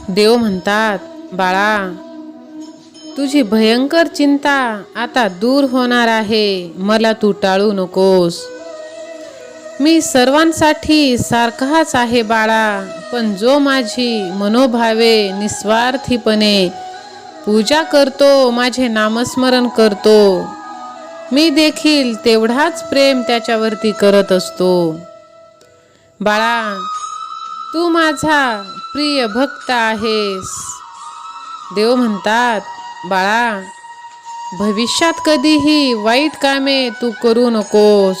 देव म्हणतात, बाळा, तुझी भयंकर चिंता आता दूर होणार आहे. मला तू टाळू नकोस. मी सर्वांसाठी सारखाच आहे बाळा, पण जो माझी मनोभावे निस्वार्थीपणे पूजा करतो, माझे नामस्मरण करतो, मी देखील तेवढाच प्रेम त्याच्यावरती करत असतो. बाळा, तू माझा प्रिय भक्त आहेस. देव म्हणतात, बाळा, भविष्यात कधीही वाईट कामे तू करू नकोस.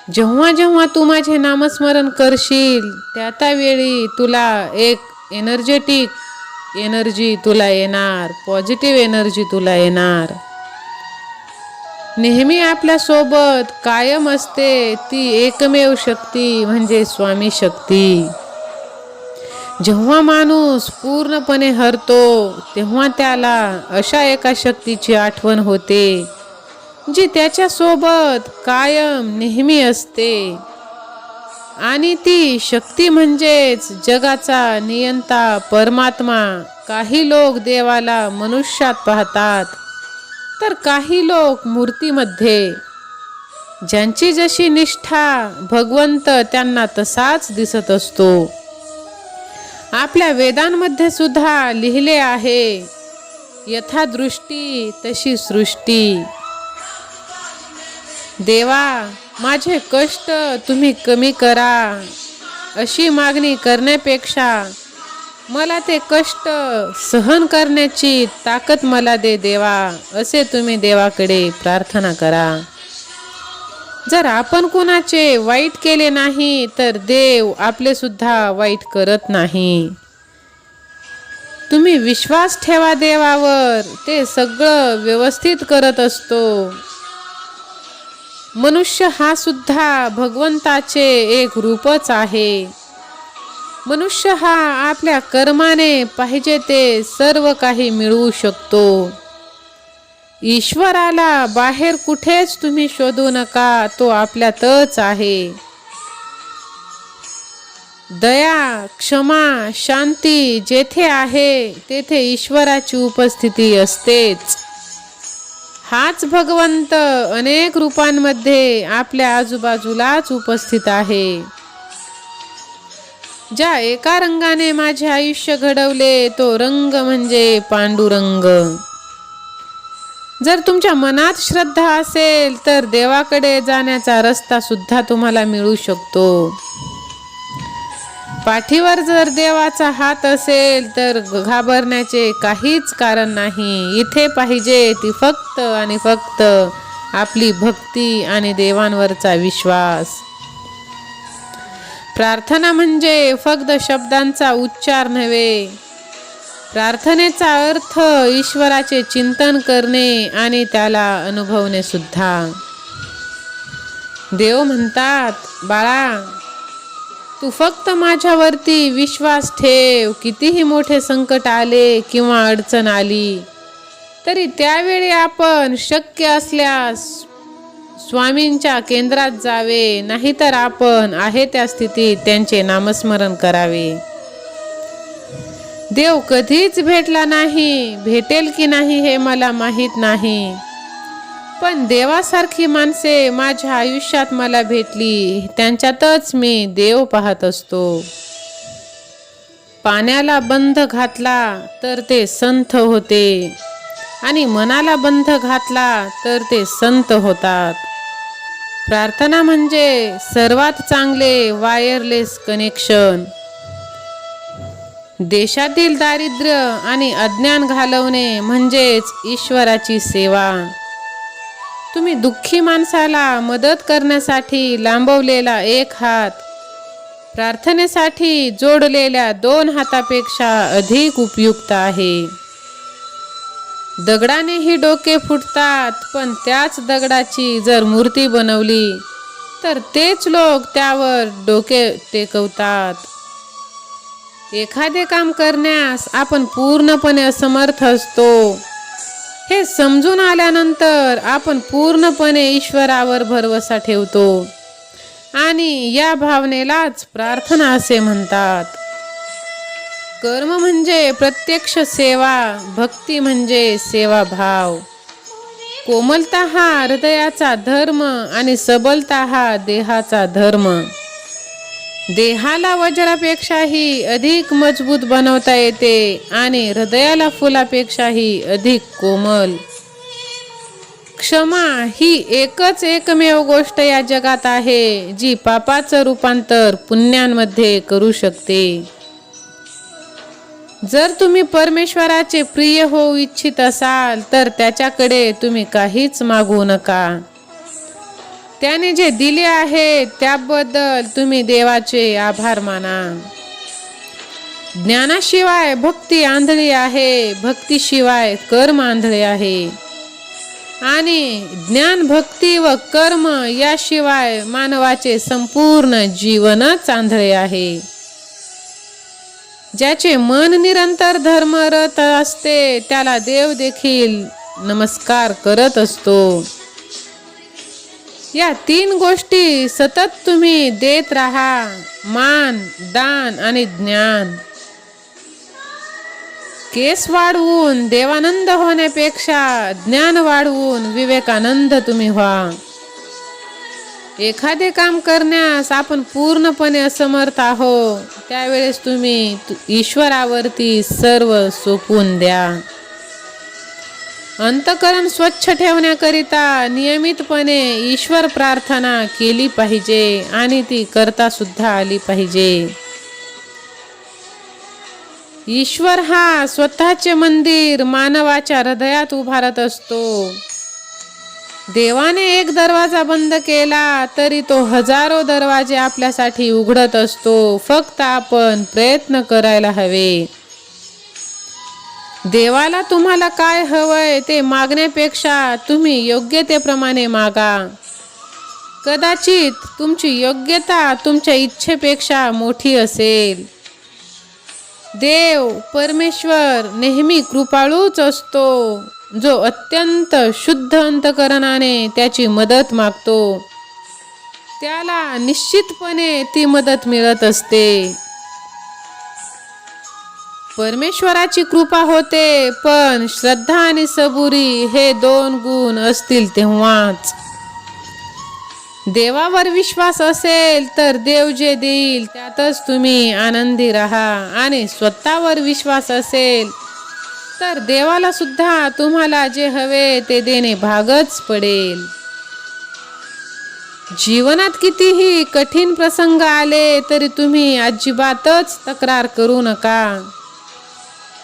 जेव्हा जेव्हा तू माझे नामस्मरण करशील त्या वेळी तुला एक एनर्जी तुला येणार, पॉझिटिव्ह एनर्जी तुला येणार. नेहमी आपल्या सोबत कायम असते ती एकमेव शक्ती म्हणजे स्वामी शक्ती. जेव्हा माणूस पूर्णपणे हरतो तेव्हा त्याला अशा एका शक्तीची आठवण होते जी त्याच्या सोबत कायम नेहमी असते, आणि ती शक्ती म्हणजेच जगाचा नियंता परमात्मा. काही लोक देवाला मनुष्यात पाहतात, तर काही लोक मूर्तीमध्ये. ज्यांची जशी निष्ठा, भगवंत त्यांना तसाच दिसत असतो. आपल्या वेदांमध्ये सुद्धा लिहिले आहे, यथा दृष्टी तशी सृष्टी. देवा, माझे कष्ट तुम्ही कमी करा, अशी मागणी करण्यापेक्षा मला ते कष्ट सहन करण्याची ताकद मला दे देवा, असे तुम्ही देवाकडे प्रार्थना करा. जर आपण कुणाचे वाईट केले नाही तर देव आपले सुद्धा वाईट करत नाही. तुम्ही विश्वास ठेवा देवावर, ते सगळं व्यवस्थित करत असतो. मनुष्य हा सुद्धा भगवंताचे एक रूपच आहे. मनुष्य हा आपल्या कर्माने पाहिजे ते सर्व काही मिळवू शकतो. ईश्वराला बाहेर कुठेच तुम्ही शोधू नका, तो आपल्यातच आहे. दया, क्षमा, शांती जेथे आहे तेथे ईश्वराची उपस्थिती असतेच. हाच भगवंत अनेक रूपांमध्ये आपल्या आजूबाजूलाच उपस्थित आहे. ज्या एका रंगाने माझे आयुष्य घडवले तो रंग म्हणजे पांडुरंग. जर तुमच्या मनात श्रद्धा असेल तर देवाकडे जाण्याचा रस्ता सुद्धा तुम्हाला मिळू शकतो. पाठीवर जर देवाचा हात असेल तर घाबरण्याचे काहीच कारण नाही. इथे पाहिजे ती फक्त आणि फक्त आपली भक्ती आणि देवांवरचा विश्वास. प्रार्थना म्हणजे फक्त शब्दांचा उच्चार नव्हे. प्रार्थनेचा अर्थ ईश्वराचे चिंतन करणे आणि त्याला अनुभवणे सुद्धा. देव म्हणतात, बाळा, तू फक्त माझ्यावरती विश्वास ठेव. कितीही मोठे संकट आले किंवा अडचण आली तरी त्यावेळी आपण शक्य असल्यास स्वामींच्या केंद्रात जावे, नाहीतर आपण आहे त्या स्थितीत त्यांचे नामस्मरण करावे. देव कधीच भेटला नाही, भेटेल की नाही हे मला माहीत नाही, पण देवासारखी माणसे माझ्या आयुष्यात मला भेटली. त्यांच्यातच मी देव पाहत असतो. पाण्याला बंध घातला तर ते संथ होते, आणि मनाला बंध घातला तर ते संत होतात. प्रार्थना म्हणजे सर्वात चांगले वायरलेस कनेक्शन. देशातील दारिद्र्य आणि अज्ञान घालवणे म्हणजेच ईश्वराची सेवा. तुम्ही दुःखी माणसाला मदत करण्यासाठी लांबवलेला एक हात प्रार्थनेसाठी जोडलेल्या 2 हातापेक्षा अधिक उपयुक्त आहे. दगडानेही डोके फुटतात, पण त्याच दगडाची जर मूर्ती बनवली तर तेच लोक त्यावर डोके टेकवतात. एखादे काम करण्यास आपण पूर्णपणे असमर्थ असतो हे समजून आल्यानंतर आपण पूर्णपणे ईश्वरावर भरवसा ठेवतो, आणि या भावनेलाच प्रार्थना असे म्हणतात. कर्म म्हणजे प्रत्यक्ष सेवा, भक्ती म्हणजे सेवाभाव. कोमलता हा हृदयाचा धर्म आणि सबलता हा देहाचा धर्म. देहाला वज्रापेक्षाही अधिक मजबूत बनवता येते आणि हृदयाला फुलापेक्षाही अधिक कोमल. क्षमा ही एकमेव गोष्ट या जगात आहे जी पापाचं रूपांतर पुण्यांमध्ये करू शकते. जर तुम्ही परमेश्वराचे प्रिय होऊ इच्छित असाल तर त्याच्याकडे तुम्ही काहीच मागू नका. त्याने जे दिले आहे त्याबद्दल तुम्ही देवाचे आभार माना. ज्ञानाशिवाय भक्ती आंधळी आहे, भक्तीशिवाय कर्म आंधळे आहे आणि ज्ञान, भक्ती व कर्म याशिवाय मानवाचे संपूर्ण जीवनच आंधळे आहे. ज्याचे मन निरंतर धर्मरत असते त्याला देव देखील नमस्कार करत असतो. या 3 गोष्टी सतत तुम्ही देत राहा, मान, दान आणि ज्ञान. केस वाढवून देवानंद होण्यापेक्षा ज्ञान वाढवून विवेकानंद तुम्ही व्हा. एखादे काम करण्यास आपण पूर्णपणे असमर्थ आहोत त्यावेळेस तुम्ही ईश्वरावरती सर्व सोपवून द्या. अंतःकरण स्वच्छ ठेवण्याकरिता नियमितपणे ईश्वर प्रार्थना केली पाहिजे आणि ती करता सुद्धा आली पाहिजे. ईश्वर हा स्वतःचे मंदिर मानवाच्या हृदयात उभारत असतो. देवाने एक दरवाजा बंद केला तरी तो हजारो दरवाजे आपल्यासाठी उघडत असतो. फक्त आपण प्रयत्न करायला हवे. देवाला तुम्हाला काय हवंय ते मागण्यापेक्षा तुम्ही योग्यतेप्रमाणे मागा. कदाचित तुमची योग्यता तुमच्या इच्छेपेक्षा मोठी असेल. देव परमेश्वर नेहमी कृपाळूच असतो. जो अत्यंत शुद्ध अंतःकरणाने त्याची मदत मागतो त्याला निश्चितपणे ती मदत मिळत असते. परमेश्वराची कृपा होते पण श्रद्धा आणि सबुरी हे 2 गुण असतील तेव्हाच. देवावर विश्वास असेल तर देव जे देईल त्यातच तुम्ही आनंदी राहा आणि स्वतःवर विश्वास असेल तर देवाला सुद्धा तुम्हाला जे हवे ते देणे भागच पडेल. जीवनात कितीही कठीण प्रसंग आले तरी तुम्ही अजिबातच तक्रार करू नका.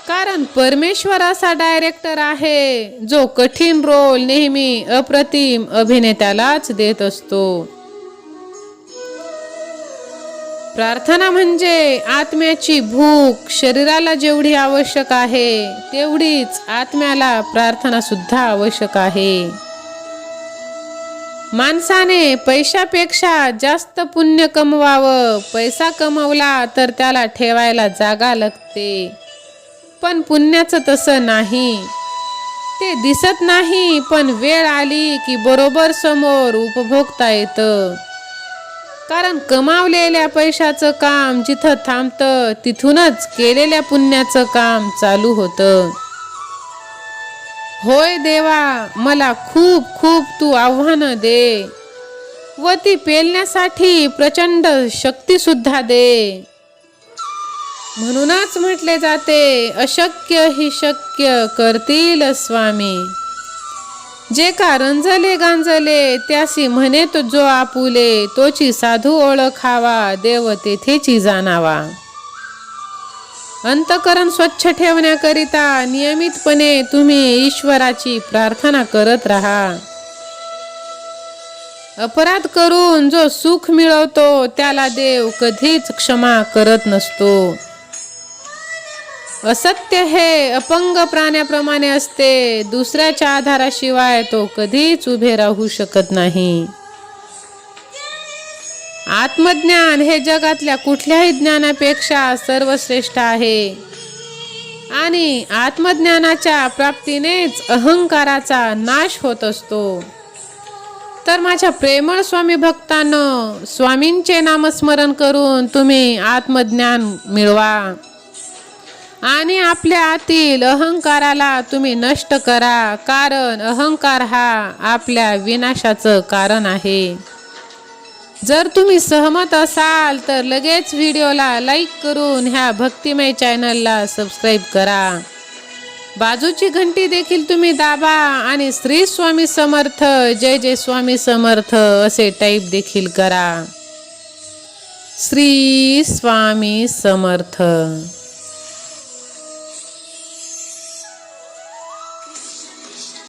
कारण परमेश्वर असा डायरेक्टर आहे जो कठीण रोल नेहमी अप्रतिम अभिनेत्यालाच देत असतो. प्रार्थना म्हणजे आत्म्याची भूक. शरीराला जेवढी आवश्यक आहे तेवढीच आत्म्याला प्रार्थना सुद्धा आवश्यक आहे. माणसाने पैशापेक्षा जास्त पुण्य कमवावं. पैसा कमवला तर त्याला ठेवायला जागा लागते पण पुण्याचं तसं नाही. ते दिसत नाही पण वेळ आली की बरोबर समोर उपभोगता येतं. कारण कमावलेल्या पैशाचं काम जिथं थांबतं तिथूनच केलेल्या पुण्याचं काम चालू होतं. होय देवा, मला खूप खूप तू आव्हानं दे व ती पेलण्यासाठी प्रचंड शक्ती सुद्धा दे. म्हणूनच म्हटले जाते अशक्य ही शक्य करतील स्वामी. जे का रंजले गांजले त्यासी म्हणे तो जो आपुले. तोची साधू ओळखावा देव तेथेची जाणावा. अंतःकरण स्वच्छ ठेवण्याकरिता नियमितपणे तुम्ही ईश्वराची प्रार्थना करत राहा. अपराध करून जो सुख मिळवतो त्याला देव कधीच क्षमा करत नसतो. असत्य हे अपंग प्राण्याप्रमाणे असते. दुसऱ्याच्या आधाराशिवाय तो कधीच उभे राहू शकत नाही. आत्मज्ञान हे जगातल्या कुठल्याही ज्ञानापेक्षा सर्वश्रेष्ठ आहे आणि आत्मज्ञानाच्या प्राप्तीनेच अहंकाराचा नाश होत असतो. तर माझ्या प्रेमळ स्वामी भक्तांनो, स्वामींचे नामस्मरण करून तुम्ही आत्मज्ञान मिळवा. आणि आपल्या आतील अहंकाराला तुम्ही नष्ट करा, कारण अहंकार हा आपल्या विनाशाचं कारण आहे. जर तुम्ही सहमत असाल तर लगेच व्हिडिओला लाईक करून ह्या भक्तिमय चॅनलला सबस्क्राईब करा. बाजूची घंटी देखील तुम्ही दाबा आणि श्री स्वामी समर्थ, जय जय स्वामी समर्थ असे टाईप देखील करा. श्री स्वामी समर्थ.